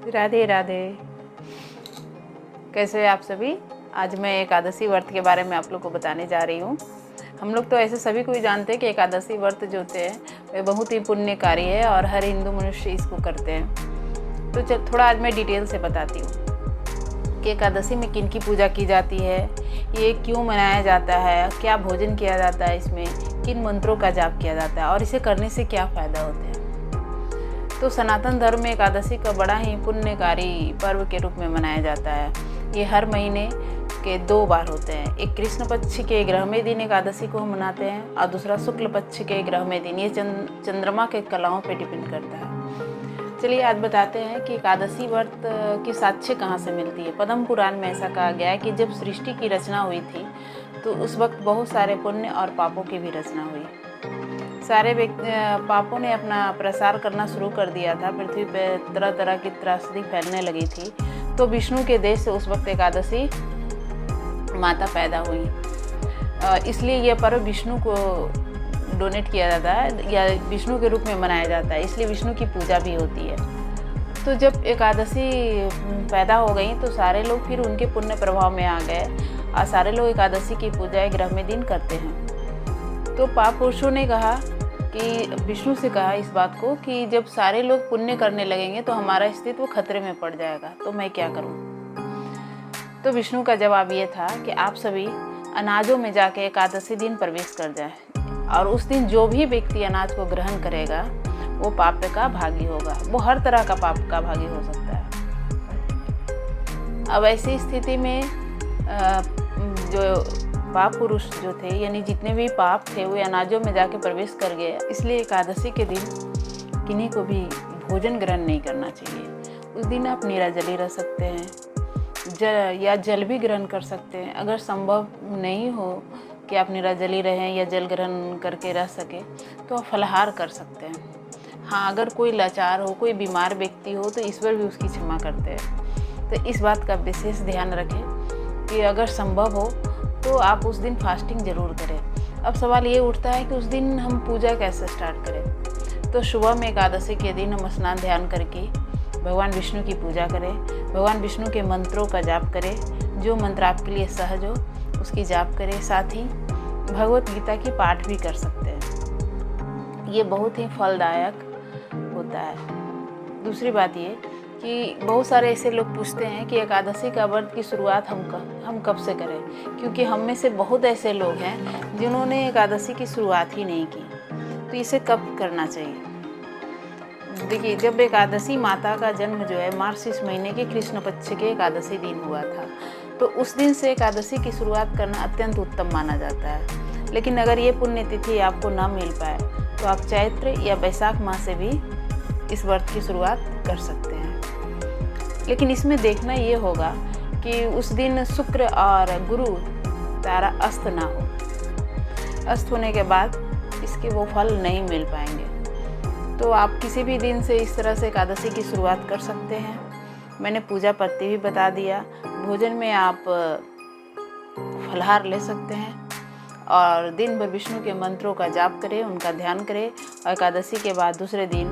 राधे राधे। कैसे हैं आप सभी। आज मैं एकादशी व्रत के बारे में आप लोग को बताने जा रही हूँ। हम लोग तो ऐसे सभी कोई जानते हैं कि एकादशी व्रत जो होते हैं वे बहुत ही पुण्यकारी है और हर हिंदू मनुष्य इसको करते हैं। तो चल थोड़ा आज मैं डिटेल से बताती हूँ कि एकादशी में किन की पूजा की जाती है, ये क्यों मनाया जाता है, क्या भोजन किया जाता है, इसमें किन मंत्रों का जाप किया जाता है और इसे करने से क्या फ़ायदा होते हैं। तो सनातन धर्म में एकादशी का बड़ा ही पुण्यकारी पर्व के रूप में मनाया जाता है। ये हर महीने के 2 बार होते हैं। एक कृष्ण पक्ष के ग्रहमय दिन एकादशी को हम मनाते हैं और दूसरा शुक्ल पक्ष के ग्रहमय दिन। ये चंद्रमा के कलाओं पे डिपेंड करता है। चलिए आज बताते हैं कि एकादशी व्रत की साक्ष्य कहाँ से मिलती है। पद्म पुराण में ऐसा कहा गया है कि जब सृष्टि की रचना हुई थी तो उस वक्त बहुत सारे पुण्य और पापों की भी रचना हुई। सारे पापों ने अपना प्रसार करना शुरू कर दिया था। पृथ्वी पर तरह तरह की त्रासदी फैलने लगी थी। तो विष्णु के देश से उस वक्त एकादशी माता पैदा हुई। इसलिए यह पर्व विष्णु को डोनेट किया जाता है या विष्णु के रूप में मनाया जाता है, इसलिए विष्णु की पूजा भी होती है। तो जब एकादशी पैदा हो गई तो सारे लोग फिर उनके पुण्य प्रभाव में आ गए और सारे लोग एकादशी की पूजा ग्रहमय दिन करते हैं। तो पाप पुरुषों ने कहा कि विष्णु से कहा इस बात को कि जब सारे लोग पुण्य करने लगेंगे तो हमारा अस्तित्व खतरे में पड़ जाएगा, तो मैं क्या करूं। तो विष्णु का जवाब ये था कि आप सभी अनाजों में जाके एकादशी दिन प्रवेश कर जाए और उस दिन जो भी व्यक्ति अनाज को ग्रहण करेगा वो पाप का भागी होगा। वो हर तरह का पाप का भागी हो सकता है। अब ऐसी स्थिति में जो पाप पुरुष जो थे यानी जितने भी पाप थे वो अनाजों में जाके प्रवेश कर गए। इसलिए एकादशी के दिन किन्हीं को भी भोजन ग्रहण नहीं करना चाहिए। उस दिन आप निराजली रह सकते हैं या जल भी ग्रहण कर सकते हैं। अगर संभव नहीं हो कि आप निराजली रहें या जल ग्रहण करके रह सके तो आप फलाहार कर सकते हैं। हाँ, अगर कोई लाचार हो, कोई बीमार व्यक्ति हो तो ईश्वर भी उसकी क्षमा करते हैं। तो इस बात का विशेष ध्यान रखें कि अगर संभव हो तो आप उस दिन फास्टिंग ज़रूर करें। अब सवाल ये उठता है कि उस दिन हम पूजा कैसे स्टार्ट करें। तो सुबह में एकादशी के दिन हम स्नान ध्यान करके भगवान विष्णु की पूजा करें। भगवान विष्णु के मंत्रों का जाप करें। जो मंत्र आपके लिए सहज हो उसकी जाप करें। साथ ही भगवत गीता की पाठ भी कर सकते हैं। ये बहुत ही फलदायक होता है। दूसरी बात ये कि बहुत सारे ऐसे लोग पूछते हैं कि एकादशी का व्रत की शुरुआत हम कब से करें, क्योंकि हम में से बहुत ऐसे लोग हैं जिन्होंने एकादशी की शुरुआत ही नहीं की। तो इसे कब करना चाहिए। देखिए, जब एकादशी माता का जन्म जो है मार्च महीने के कृष्ण पक्ष के एकादशी दिन हुआ था, तो उस दिन से एकादशी की शुरुआत करना अत्यंत उत्तम माना जाता है। लेकिन अगर ये पुण्यतिथि आपको न मिल पाए तो आप चैत्र या वैशाख माह से भी इस व्रत की शुरुआत कर सकते हैं। लेकिन इसमें देखना ये होगा कि उस दिन शुक्र और गुरु तारा अस्त ना हो। अस्त होने के बाद इसके वो फल नहीं मिल पाएंगे। तो आप किसी भी दिन से इस तरह से एकादशी की शुरुआत कर सकते हैं। मैंने पूजा पत्ती भी बता दिया। भोजन में आप फलाहार ले सकते हैं और दिन भर विष्णु के मंत्रों का जाप करें, उनका ध्यान करें और एकादशी के बाद दूसरे दिन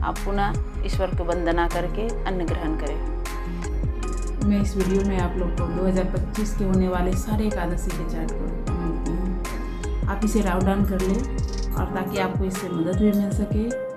आप पुनः ईश्वर को वंदना करके अन्न ग्रहण करें। मैं इस वीडियो में आप लोग को 2025 के होने वाले सारे एकादशी के चार्ट को मिलती हूँ। आप इसे राउट डाउन कर लें और ताकि आपको इससे मदद भी मिल सके।